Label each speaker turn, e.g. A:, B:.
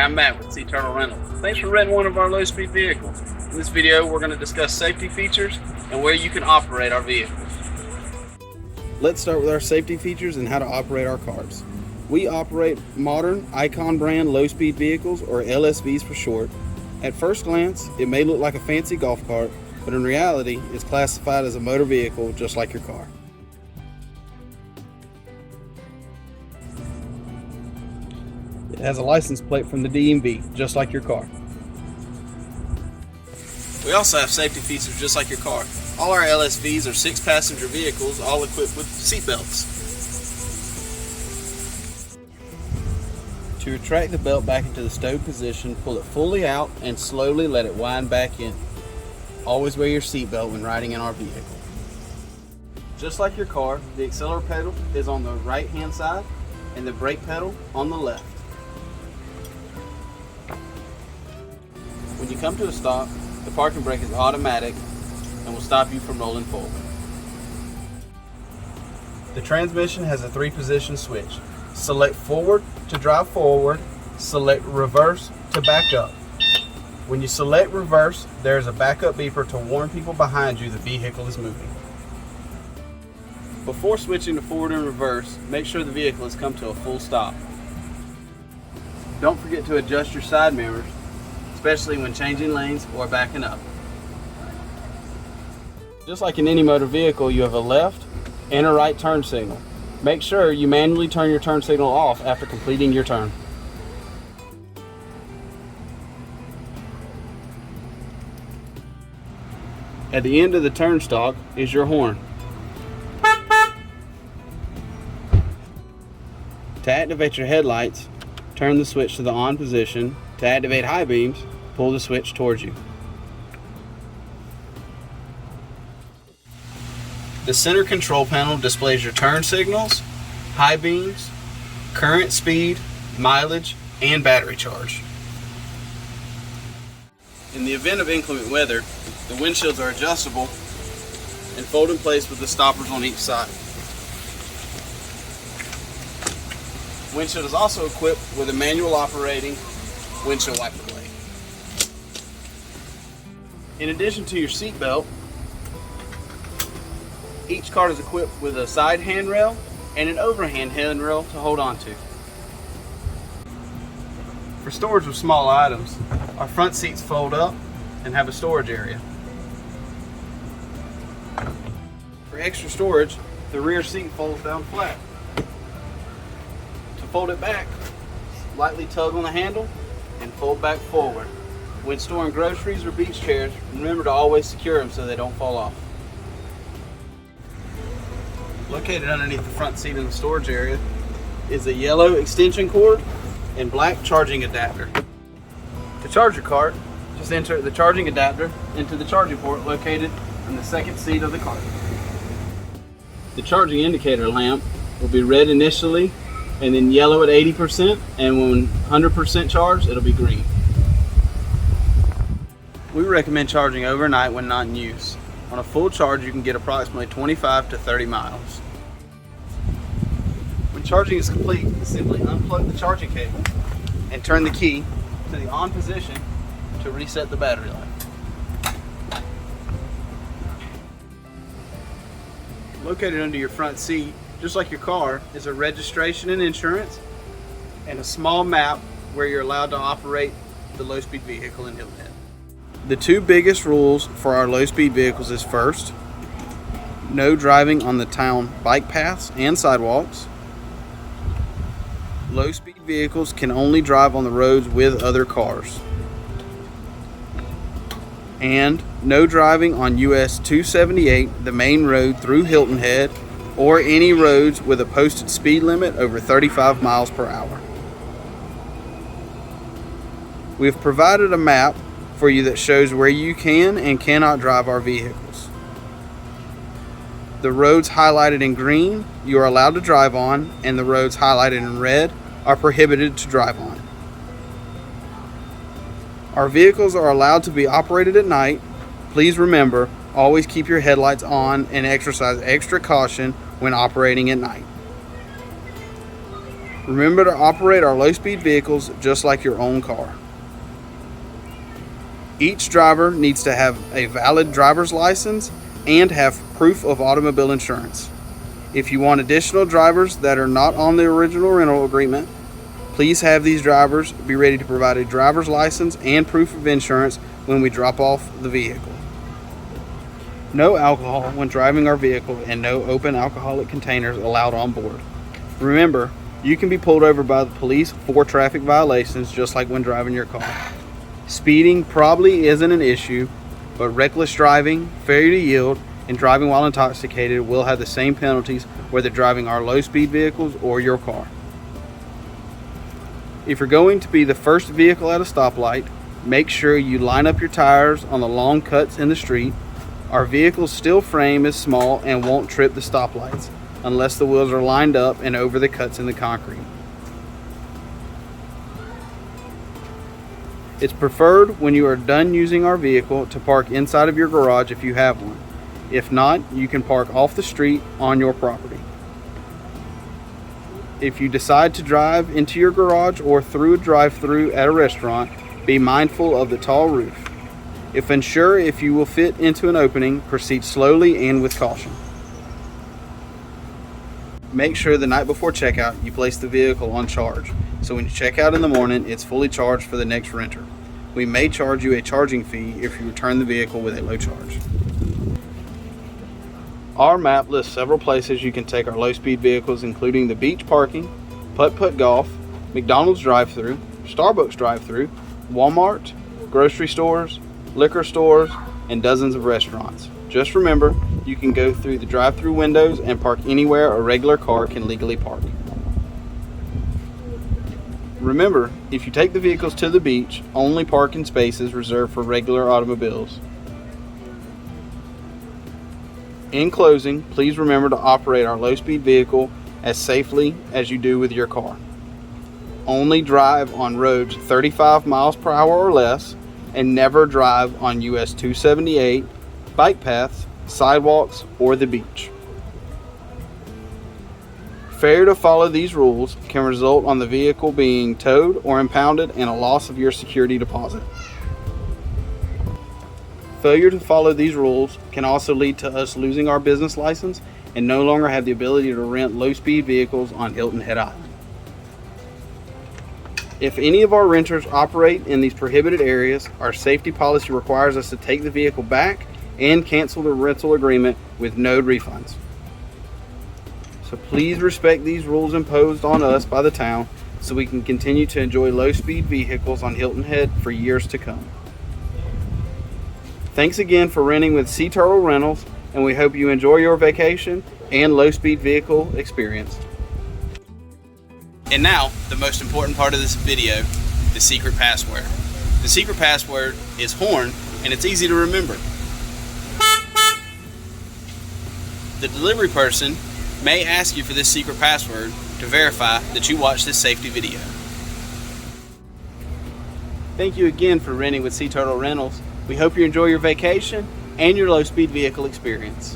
A: Hi, I'm Matt with Sea Turtle Rentals. Thanks for renting one of our low-speed vehicles. In this video, we're going to discuss safety features and where you can operate our vehicles.
B: Let's start with our safety features and how to operate our cars. We operate modern Icon brand low-speed vehicles, or LSVs for short. At first glance, it may look like a fancy golf cart, but in reality, it's classified as a motor vehicle just like your car. It has a license plate from the DMV, just like your car.
A: We also have safety features just like your car. All our LSVs are 6-passenger vehicles, all equipped with seat belts.
B: To retract the belt back into the stowed position, pull it fully out and slowly let it wind back in. Always wear your seat belt when riding in our vehicle. Just like your car, the accelerator pedal is on the right hand side and the brake pedal on the left. When you come to a stop, the parking brake is automatic and will stop you from rolling forward. The transmission has a 3-position switch. Select forward to drive forward, select reverse to back up. When you select reverse, there is a backup beeper to warn people behind you the vehicle is moving. Before switching to forward and reverse, make sure the vehicle has come to a full stop. Don't forget to adjust your side mirrors, especially when changing lanes or backing up. Just like in any motor vehicle, you have a left and a right turn signal. Make sure you manually turn your turn signal off after completing your turn. At the end of the turn stalk is your horn. To activate your headlights, turn the switch to the on position. To activate high beams, pull the switch towards you. The center control panel displays your turn signals, high beams, current speed, mileage, and battery charge. In the event of inclement weather, the windshields are adjustable and fold in place with the stoppers on each side. Windshield is also equipped with a manual operating windshield wiper blade. In addition to your seat belt, each car is equipped with a side handrail and an overhand handrail to hold on to. For storage of small items, our front seats fold up and have a storage area. For extra storage, the rear seat folds down flat. To fold it back, lightly tug on the handle and fold back forward. When storing groceries or beach chairs, remember to always secure them so they don't fall off. Located underneath the front seat in the storage area is a yellow extension cord and black charging adapter. To charge your cart, just enter the charging adapter into the charging port located in the second seat of the cart. The charging indicator lamp will be red initially and then yellow at 80%, and when 100% charged, it'll be green. We recommend charging overnight when not in use. On a full charge, you can get approximately 25 to 30 miles. When charging is complete, simply unplug the charging cable and turn the key to the on position to reset the battery life. Located under your front seat, just like your car, is a registration and insurance and a small map where you're allowed to operate the low-speed vehicle in Hilton Head. The two biggest rules for our low-speed vehicles is first, no driving on the town bike paths and sidewalks. Low-speed vehicles can only drive on the roads with other cars. And no driving on US 278, the main road through Hilton Head, or any roads with a posted speed limit over 35 miles per hour. We have provided a map for you that shows where you can and cannot drive our vehicles. The roads highlighted in green you are allowed to drive on, and the roads highlighted in red are prohibited to drive on. Our vehicles are allowed to be operated at night. Please remember, always keep your headlights on and exercise extra caution when operating at night. Remember to operate our low-speed vehicles just like your own car. Each driver needs to have a valid driver's license and have proof of automobile insurance. If you want additional drivers that are not on the original rental agreement, please have these drivers be ready to provide a driver's license and proof of insurance when we drop off the vehicle. No alcohol when driving our vehicle and no open alcoholic containers allowed on board. Remember, you can be pulled over by the police for traffic violations just like when driving your car. Speeding probably isn't an issue, but reckless driving, failure to yield, and driving while intoxicated will have the same penalties whether driving our low-speed vehicles or your car. If you're going to be the first vehicle at a stoplight, make sure you line up your tires on the long cuts in the street. Our vehicle's steel frame is small and won't trip the stoplights unless the wheels are lined up and over the cuts in the concrete. It's preferred when you are done using our vehicle to park inside of your garage if you have one. If not, you can park off the street on your property. If you decide to drive into your garage or through a drive-through at a restaurant, be mindful of the tall roof. If unsure if you will fit into an opening, proceed slowly and with caution. Make sure the night before checkout you place the vehicle on charge, so when you check out in the morning it's fully charged for the next renter. We may charge you a charging fee if you return the vehicle with a low charge. Our map lists several places you can take our low-speed vehicles, including the beach parking, putt-putt golf, McDonald's drive-thru, Starbucks drive-thru, Walmart, grocery stores, liquor stores, and dozens of restaurants. Just remember, you can go through the drive-thru windows and park anywhere a regular car can legally park. Remember, if you take the vehicles to the beach, only park in spaces reserved for regular automobiles. In closing, please remember to operate our low-speed vehicle as safely as you do with your car. Only drive on roads 35 miles per hour or less, and never drive on US 278, bike paths, sidewalks, or the beach. Failure to follow these rules can result on the vehicle being towed or impounded and a loss of your security deposit. Failure to follow these rules can also lead to us losing our business license and no longer have the ability to rent low-speed vehicles on Hilton Head Island. If any of our renters operate in these prohibited areas, our safety policy requires us to take the vehicle back and cancel the rental agreement with no refunds. So please respect these rules imposed on us by the town so we can continue to enjoy low-speed vehicles on Hilton Head for years to come. Thanks again for renting with Sea Turtle Rentals, and we hope you enjoy your vacation and low-speed vehicle experience.
A: And now, the most important part of this video, the secret password. The secret password is HORN, and it's easy to remember. The delivery person may ask you for this secret password to verify that you watched this safety video.
B: Thank you again for renting with Sea Turtle Rentals. We hope you enjoy your vacation and your low-speed vehicle experience.